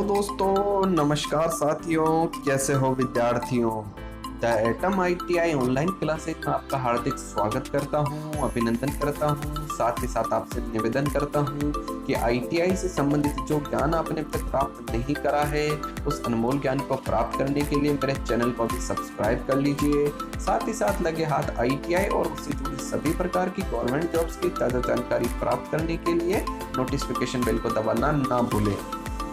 दोस्तों नमस्कार साथियों, कैसे हो विद्यार्थियों। The atom ITI online classes में आपका हार्दिक स्वागत करता हूं, अभिनंदन करता हूं। साथ ही साथ आपसे निवेदन करता हूं कि आईटीआई से संबंधित जो ज्ञान आपने अब तक प्राप्त नहीं करा है, उस अनमोल ज्ञान को प्राप्त करने के लिए मेरे चैनल को भी सब्सक्राइब कर लीजिए। साथ ही साथ लगे हाथ आईटीआई और उससे जुड़ी सभी प्रकार की गवर्नमेंट जॉब्स की ताज़ा जानकारी प्राप्त करने के लिए नोटिफिकेशन बेल को दबाना ना भूलें।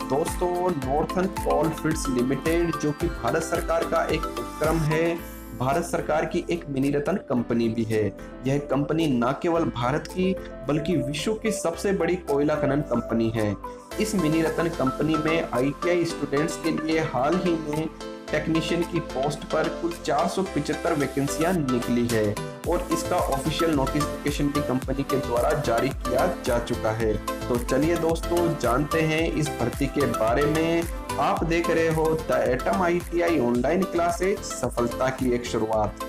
दोस्तों, नॉर्थन कोलफील्ड्स लिमिटेड जो कि भारत सरकार का एक उपक्रम है, भारत सरकार की एक मिनी रत्न कंपनी भी है। यह कंपनी न केवल भारत की बल्कि विश्व की सबसे बड़ी कोयला खनन कंपनी है। इस मिनी रत्न कंपनी में आईटीआई स्टूडेंट्स के लिए हाल ही में टेक्नीशियन की पोस्ट पर कुल 475 वैकेंसियां निकली है और इसका ऑफिशियल नोटिफिकेशन भी कंपनी के द्वारा जारी किया जा चुका है। तो चलिए दोस्तों, जानते हैं इस भर्ती के बारे में। आप देख रहे हो the atom ITI online classes, सफलता की एक शुरुआत।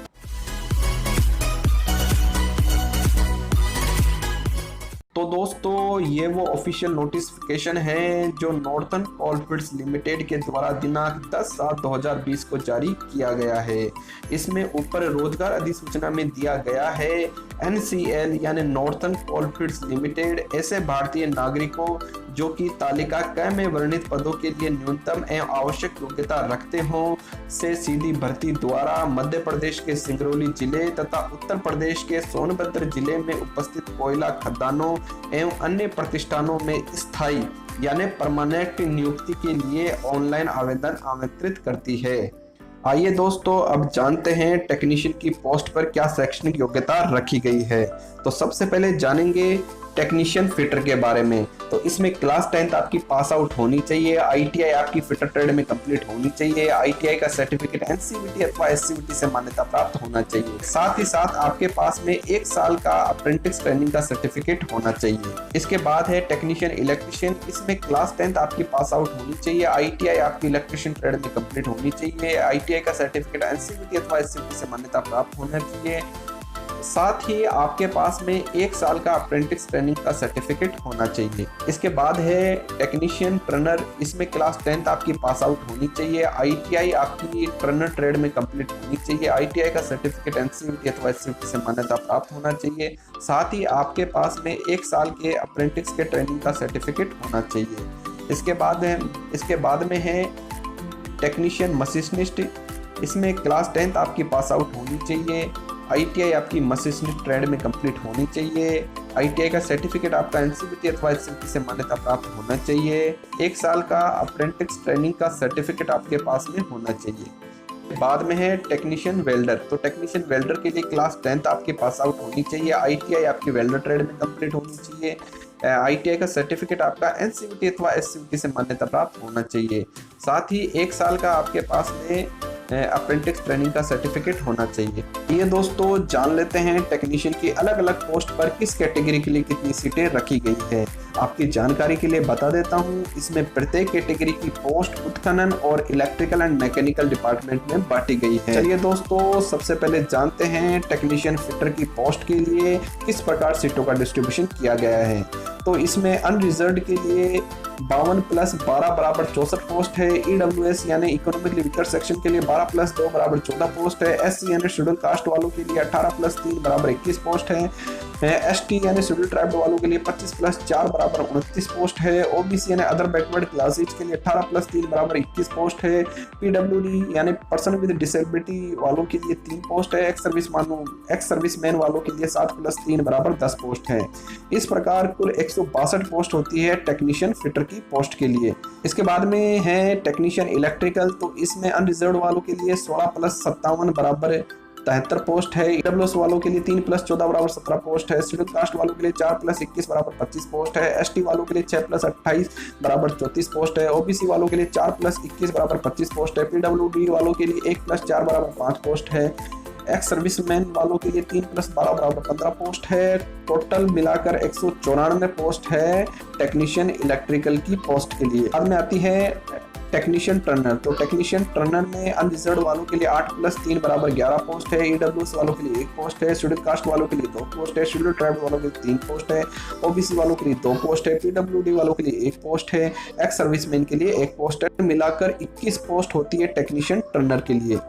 तो दोस्तों, ये वो ऑफिशियल नोटिफिकेशन है जो नॉर्थन कोलफील्ड्स लिमिटेड के द्वारा दिनांक 10/7/2020 को जारी किया गया है। इसमें ऊपर रोजगार अधिसूचना में दिया गया है NCL यानी नॉर्थन कोलफील्ड्स लिमिटेड ऐसे भारतीय नागरिकों जो कि तालिका क में वर्णित पदों के लिए न्यूनतम एवं आवश्यक योग्यता रखते हों से सीधी भर्ती द्वारा मध्य प्रदेश के सिंगरौली जिले तथा उत्तर प्रदेश के सोनभद्र जिले में उपस्थित कोयला खदानों एवं अन्य प्रतिष्ठानों में स्थायी यानी परमानेंट नियुक्ति के लिए ऑनलाइन आवेदन आमंत्रित करती है। आइए दोस्तों, अब जानते हैं टेक्नीशियन की पोस्ट पर क्या शैक्षणिक योग्यता रखी गई है। तो सबसे पहले जानेंगे टेक्नीशियन फिटर के बारे में। तो इसमें क्लास 10th आपकी पास आउट होनी चाहिए, आईटीआई आपकी फिटर ट्रेड में कंप्लीट होनी चाहिए, आईटीआई का सर्टिफिकेट एनसीवीटी अथवा एससीवीटी से मान्यता प्राप्त होना चाहिए। साथ ही साथ आपके पास में 1 साल का अप्रेंटिस ट्रेनिंग का सर्टिफिकेट होना चाहिए। इसके बाद है टेक्नीशियन इलेक्ट्रिशियन। इसमें क्लास 10th आपकी पास आउट होनी चाहिए, आईटीआई आपकी इलेक्ट्रिशियन ट्रेड में कंप्लीट होनी चाहिए, आईटीआई का सर्टिफिकेट एनसीवीटी अथवा एससीवीटी से मान्यता प्राप्त होना चाहिए। साथ ही आपके पास में 1 साल का अप्रेंटिस ट्रेनिंग का सर्टिफिकेट होना चाहिए। इसके बाद है टेक्नीशियन ट्रेनर। इसमें क्लास 10th आपकी पास आउट होनी चाहिए, आईटीआई आपकी ट्रेनर ट्रेड में कंप्लीट होनी चाहिए, आईटीआई का सर्टिफिकेट एनसीवीटी अथवा एससीवीटी से मान्यता प्राप्त होना चाहिए। साथ ही आपके पास में 1 साल के अप्रेंटिस के ट्रेनिंग का सर्टिफिकेट होना चाहिए। इसके बाद में है टेक्नीशियन मशीनिस्ट। इसमें क्लास 10th आपकी पास आउट होनी चाहिए, आईटीआई आपकी मशीनिस्ट ट्रेड में कंप्लीट होनी चाहिए, आईटीआई का सर्टिफिकेट आपका एनसीवीटी अथवा एससीवीटी से मान्यता प्राप्त होना चाहिए, 1 साल का अप्रेंटिस ट्रेनिंग का सर्टिफिकेट आपके पास में होना चाहिए। बाद में है टेक्नीशियन वेल्डर। तो टेक्नीशियन वेल्डर के लिए क्लास 10th आपके पास आउट होनी चाहिए, आईटीआई आपकी वेल्डर ट्रेड में कंप्लीट होनी चाहिए, आईटीआई का सर्टिफिकेट आपका एनसीवीटी अथवा एससीवीटी से मान्यता प्राप्त होना चाहिए। साथ ही 1 साल का आपके पास में अप्रेंटिस ट्रेनिंग का सर्टिफिकेट होना चाहिए। ये दोस्तों, जान लेते हैं टेक्नीशियन की अलग अलग पोस्ट पर किस कैटेगरी के लिए कितनी सीटें रखी गई है। आपकी जानकारी के लिए बता देता हूँ, इसमें प्रत्येक कैटेगरी की पोस्ट उत्खनन और इलेक्ट्रिकल एंड मैकेनिकल डिपार्टमेंट में बांटी गई है। चलिए दोस्तों, सबसे पहले जानते हैं टेक्नीशियन फिटर की पोस्ट के लिए किस प्रकार सीटों का डिस्ट्रीब्यूशन किया गया है। तो इसमें अनरिजर्व्ड के लिए 52 + 12 = 64 पोस्ट है, ईडब्ल्यूएस यानी इकोनॉमिकली वीकर सेक्शन के लिए 12 + 2 = 14 पोस्ट है, एससी यानी शेड्यूल कास्ट वालों के लिए 18 + 3 = 21 पोस्ट है, एसटी यानी शेड्यूल ट्राइब वालों के लिए 25 + 4 = 29 पोस्ट है, ओबीसी यानी अदर बैकवर्ड क्लासेज के लिए 18 + 3 = 21 पोस्ट है, पीडब्ल्यूडी यानी पर्सन विद डिसेबिलिटी वालों के लिए 3 पोस्ट है, एक्स सर्विसमैन वालों के लिए 7 + 3 = 10 पोस्ट है। इस प्रकार कुल 162 पोस्ट होती है टेक्नीशियन फिटर की पोस्ट के लिए। इसके बाद में है टेक्नीशियन इलेक्ट्रिकल। तो इसमें अनरिजर्व्ड वालों के लिए 16 + 57 = 73 पोस्ट है, ईडब्ल्यूएस वालों के लिए 3 + 14 = 17 पोस्ट है, शेड्यूल कास्ट वालों के लिए 4 + 21 = 25 पोस्ट है, एसटी वालों के लिए 6 + 28 = 34 पोस्ट है, ओबीसी वालों के लिए 4 + 21 = 25 पोस्ट है, पीडब्ल्यूडी वालों के लिए 1 + 4 = 5 पोस्ट है, एक्स सर्विसमैन वालों के लिए 3 + 12 = 15 पोस्ट है। टोटल मिलाकर 194 पोस्ट है टेक्नीशियन इलेक्ट्रिकल की पोस्ट के लिए। बाद में आती है टेक्नीशियन ट्रेनर। तो टेक्नीशियन ट्रेनर में अनरिजर्व वालों के लिए 8+3 बराबर 11 पोस्ट है, ईडब्ल्यूएस वालों के लिए 1 पोस्ट है, शेड्यूल कास्ट वालों के लिए 2 पोस्ट है, शेड्यूल ट्राइब वालों के लिए 3 पोस्ट है, ओबीसी वालों के लिए 2 पोस्ट है, पीडब्ल्यूडी वालों के लिए 1 पोस्ट है, एक्स सर्विसमैन के लिए 1 पोस्ट है। मिलाकर 21 पोस्ट होती है टेक्नीशियन ट्रेनर के लिए।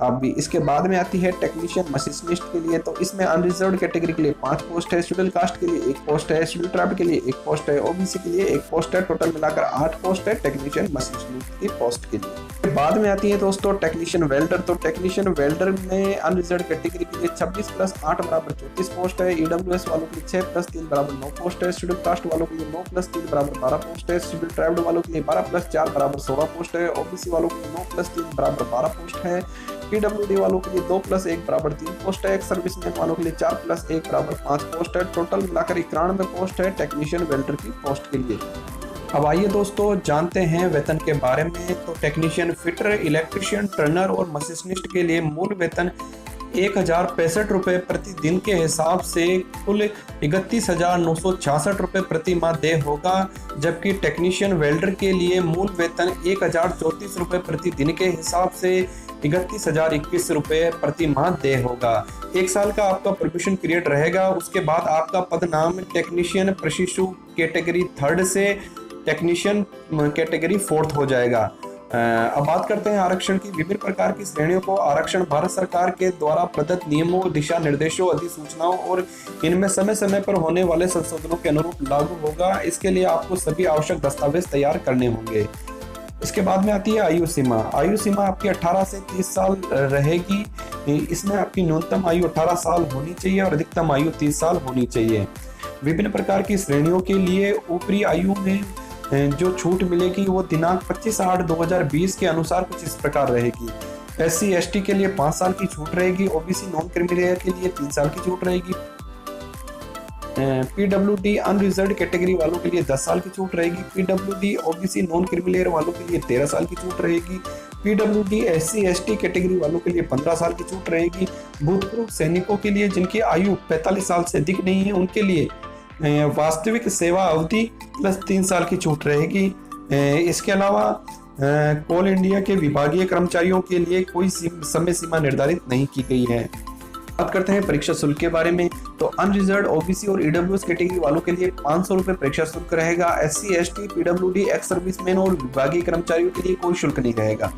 अब इसके बाद में आती है टेक्नीशियन मशीनिस्ट के लिए। तो इसमें अनरिजर्व कैटेगरी के लिए 5 पोस्ट है, शेड्यूल कास्ट के लिए 1 पोस्ट है, शेड्यूल ट्राइब के लिए 1 पोस्ट है, ओबीसी के लिए 1 पोस्ट है। टोटल मिलाकर 8 पोस्ट है टेक्नीशियन मशीनिस्ट की पोस्ट के लिए। बाद में आती है दोस्तों टेक्नीशियन वेल्डर। तो टेक्नीशियन वेल्डर में अनरिजर्व कैटेगरी के लिए 26+8 बराबर 34 पोस्ट है, ईडब्ल्यूएस वालों के लिए 6+3 बराबर 9 पोस्ट है, शेड्यूल कास्ट वालों के लिए 9+3 बराबर 12 पोस्ट है, शेड्यूल ट्राइब वालों के लिए 12+4 बराबर 16 पोस्ट है, ओबीसी वालों के लिए 9+3 बराबर 12 पोस्ट है, पीडब्ल्यूडी वालों के लिए 2+1 बराबर 3 पोस्ट है, एक्स सर्विसमैन वालों के लिए 4+1 बराबर 5 पोस्ट है। टोटल मिलाकर 91 पोस्ट है टेक्नीशियन वेल्डर की पोस्ट के लिए। अब आइए दोस्तों जानते हैं वेतन के बारे में। तो टेक्नीशियन फिटर, इलेक्ट्रिशियन, टर्नर और मशीनिस्ट के लिए मूल वेतन 1065 रुपये प्रति दिन के हिसाब से कुल 31,966 रुपये प्रति माह देय होगा, जबकि टेक्नीशियन वेल्डर के लिए मूल वेतन 1034 रुपये प्रति दिन के हिसाब से 31,021 रुपये प्रति माह देय होगा। 1 साल का आपका प्रोबेशन पीरियड रहेगा। उसके बाद आपका पद नाम टेक्नीशियन प्रशिक्षु कैटेगरी 3 से टेक्नीशियन कैटेगरी 4 हो जाएगा। अब बात करते हैं आरक्षण की। विभिन्न प्रकार की श्रेणियों को आरक्षण भारत सरकार के द्वारा प्रदत्त नियमों, दिशा निर्देशों, अधिसूचनाओं और इनमें समय समय पर होने वाले संशोधनों के अनुरूप लागू होगा। इसके लिए आपको सभी आवश्यक दस्तावेज तैयार करने होंगे। इसके बाद में आती है आयु सीमा। आयु सीमा आपकी 18 से 30 साल रहेगी। इसमें आपकी न्यूनतम आयु 18 साल होनी चाहिए और अधिकतम आयु 30 साल होनी चाहिए। विभिन्न प्रकार की श्रेणियों के लिए ऊपरी आयु में जो छूट मिलेगी वो दिनांक 25/8/2020 के अनुसार कुछ इस प्रकार रहेगी। SC ST के लिए 5 साल की छूट रहेगी, OBC नॉन क्रिमिनल के लिए 3 साल की छूट रहेगी, PWD अनरिजर्व्ड कैटेगरी वालों के लिए 10 साल की छूट रहेगी, PWD OBC नॉन क्रिमिनल वालों के लिए 13 साल की छूट रहेगी, PWD SC ST कैटेगरी वालों के लिए 15 साल की छूट रहेगी। भूतपूर्व सैनिकों के लिए जिनकी आयु 45 साल से अधिक नहीं है उनके लिए वास्तविक सेवा अवधि प्लस 3 साल की छूट रहेगी। इसके अलावा कोल इंडिया के विभागीय कर्मचारियों के लिए कोई समय सीमा निर्धारित नहीं की गई है। बात करते हैं परीक्षा शुल्क के बारे में। तो अनरिजर्व्ड OBC और EWS कैटेगरी वालों के लिए 500 रुपये परीक्षा शुल्क रहेगा। SC ST PWD ex serviceman और विभागीय कर्मचारियों के लिए कोई शुल्क नहीं रहेगा।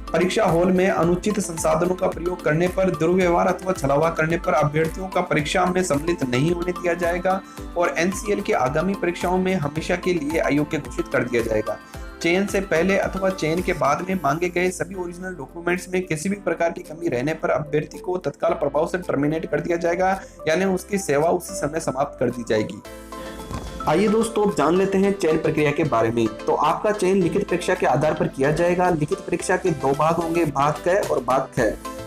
परीक्षा हॉल में अनुचित संसाधनों का प्रयोग करने पर, दुर्व्यवहार अथवा छलावा करने पर अभ्यर्थियों का परीक्षा में सम्मिलित नहीं होने दिया जाएगा और NCL की आगामी परीक्षाओं में हमेशा के लिए अयोग्य घोषित कर दिया जाएगा। चयन से पहले अथवा चयन के बाद में मांगे गए सभी ओरिजिनल डॉक्यूमेंट्स में किसी भी प्रकार की कमी रहने पर अभ्यर्थी को तत्काल प्रभाव से टर्मिनेट कर दिया जाएगा, यानी उसकी सेवा उसी समय समाप्त कर दी जाएगी। आइए दोस्तों जान लेते हैं चयन प्रक्रिया के बारे में। तो आपका चयन लिखित परीक्षा के आधार पर किया जाएगा। लिखित परीक्षा के 2 भाग होंगे, भाग क और भाग ख।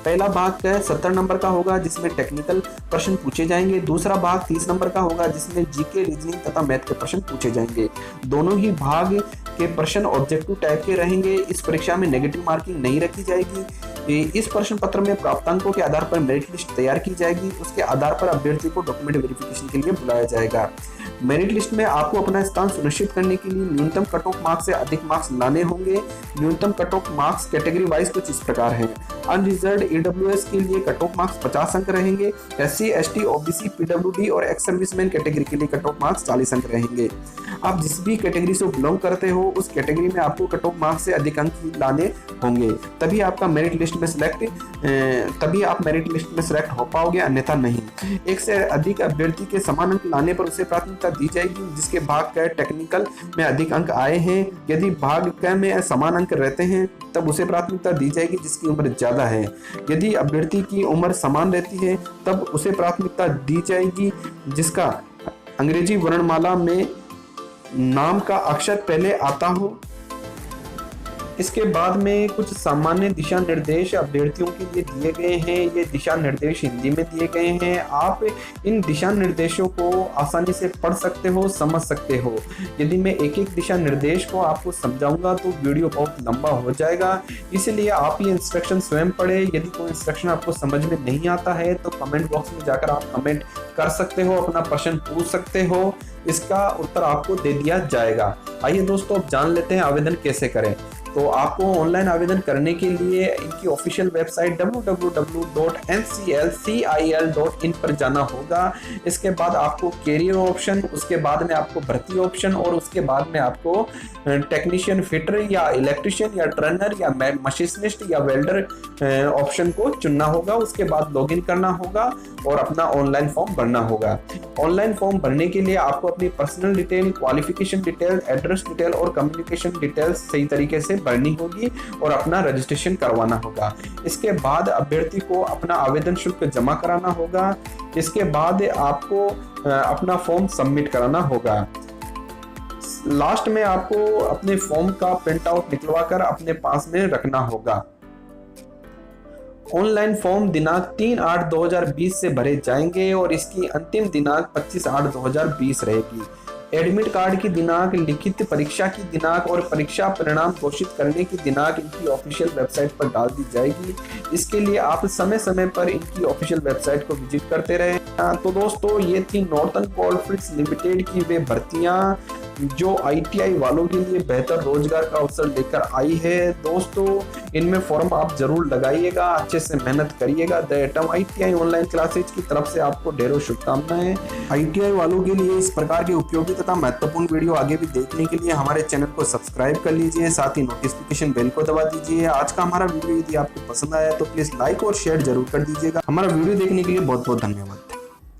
पहला भाग क 70 नंबर का होगा जिसमें टेक्निकल प्रश्न पूछे जाएंगे। दूसरा भाग 30 नंबर का होगा जिसमें जीके, रीजनिंग तथा मैथ के प्रश्न पूछे जाएंगे। दोनों ही भाग के प्रश्न ऑब्जेक्टिव टाइप के रहेंगे। इस परीक्षा में नेगेटिव मार्किंग नहीं रखी जाएगी। इस प्रश्न पत्र में प्राप्तांकों के आधार पर मेरिट लिस्ट तैयार की जाएगी। उसके आधार पर अभ्यर्थी को डॉक्यूमेंट वेरिफिकेशन के लिए बुलाया जाएगा। मेरिट लिस्ट में आपको अपना स्थान सुनिश्चित करने के लिए न्यूनतम कट ऑफ मार्क्स से अधिक मार्क्स लाने होंगे। न्यूनतम cut off marks category wise कुछ इस प्रकार हैं। अनरिजर्व्ड EWS के लिए कट ऑफ मार्क्स 50 अंक रहेंगे। SC ST OBC PWD और एक्स सर्विसमैन कैटेगरी के लिए कट ऑफ मार्क्स 40 अंक रहेंगे। आप जिस भी कैटेगरी से बिलोंग करते हो उस कैटेगरी में आपको कट ऑफ मार्क्स से अधिक अंक लाने होंगे, तभी आप मेरिट लिस्ट में सेलेक्ट हो पाओगे, अन्यथा नहीं। एक से अधिक अभ्यर्थी के समान अंक लाने पर उसे प्राथमिकता दी जाएगी जिसके भाग क टेक्निकल में अधिक अंक आए हैं। यदि भाग क में समान अंक रहते हैं तब उसे प्राथमिकता दी जाएगी जिसकी उम्र ज्यादा है। यदि अभ्यर्थी की उम्र समान रहती है तब उसे प्राथमिकता दी जाएगी जिसका अंग्रेजी वर्णमाला में नाम का अक्षर पहले आता हो। इसके बाद में कुछ सामान्य दिशा निर्देश अभ्यर्थियों के लिए दिए गए हैं। ये दिशा निर्देश हिंदी में दिए गए हैं। आप इन दिशा निर्देशों को आसानी से पढ़ सकते हो, समझ सकते हो। यदि मैं एक एक दिशा निर्देश को आपको समझाऊंगा तो वीडियो बहुत लंबा हो जाएगा, इसलिए आप ये इंस्ट्रक्शन स्वयं पढ़े। यदि कोई इंस्ट्रक्शन आपको समझ में नहीं आता है तो कमेंट बॉक्स में जाकर आप कमेंट कर सकते हो, अपना प्रश्न पूछ सकते हो। इसका उत्तर आपको दे दिया जाएगा। आइए दोस्तों, अब जान लेते हैं आवेदन कैसे करें। तो आपको ऑनलाइन आवेदन करने के लिए इनकी ऑफिशियल वेबसाइट www.nclcil.in पर जाना होगा। इसके बाद आपको कैरियर ऑप्शन, उसके बाद में आपको भर्ती ऑप्शन और उसके बाद में आपको टेक्नीशियन, फिटर या इलेक्ट्रिशियन या ट्रेनर या मशीनिस्ट या वेल्डर ऑप्शन को चुनना होगा। उसके बाद लॉगिन करना होगा और अपना ऑनलाइन फॉर्म भरना होगा। ऑनलाइन फॉर्म भरने के लिए आपको अपनी personal detail, qualification detail, address detail और कम्युनिकेशन डिटेल्स सही तरीके से भरनी होगी और अपना रजिस्ट्रेशन करवाना होगा। इसके बाद अभ्यर्थी को अपना आवेदन शुल्क जमा कराना होगा। इसके बाद आपको अपना फॉर्म सबमिट कराना होगा। लास्ट में आपको अपने फॉर्म का प्रिंट आउट निकलवा कर अपने पास में रखना होगा। ऑनलाइन फॉर्म दिनांक 3/8/2020 से भरे जाएंगे और इसकी अंतिम दिनांक 25/8/2020 रहेगी। एडमिट कार्ड की दिनांक, लिखित परीक्षा की दिनांक और परीक्षा परिणाम घोषित करने की दिनांक इनकी ऑफिशियल वेबसाइट पर डाल दी जाएगी। इसके लिए आप समय समय पर इनकी ऑफिशियल वेबसाइट को विजिट करते रहें। तो दोस्तों, ये थी नॉर्थन कोलफील्ड्स लिमिटेड की वे भर्तियां जो ITI वालों के लिए बेहतर रोजगार का अवसर लेकर आई है। दोस्तों, इनमें फॉर्म आप जरूर लगाइएगा, अच्छे से मेहनत करिएगा। The atom ITI online classes की तरफ से आपको ढेरों शुभकामनाएं। ITI वालों के लिए इस प्रकार के उपयोगी तथा महत्वपूर्ण वीडियो आगे भी देखने के लिए हमारे चैनल को सब्सक्राइब कर लीजिए, साथ ही नोटिफिकेशन बेल को दबा दीजिए। आज का हमारा वीडियो यदि आपको पसंद आया तो प्लीज लाइक और शेयर जरूर कर दीजिएगा। हमारा वीडियो देखने के लिए बहुत बहुत धन्यवाद।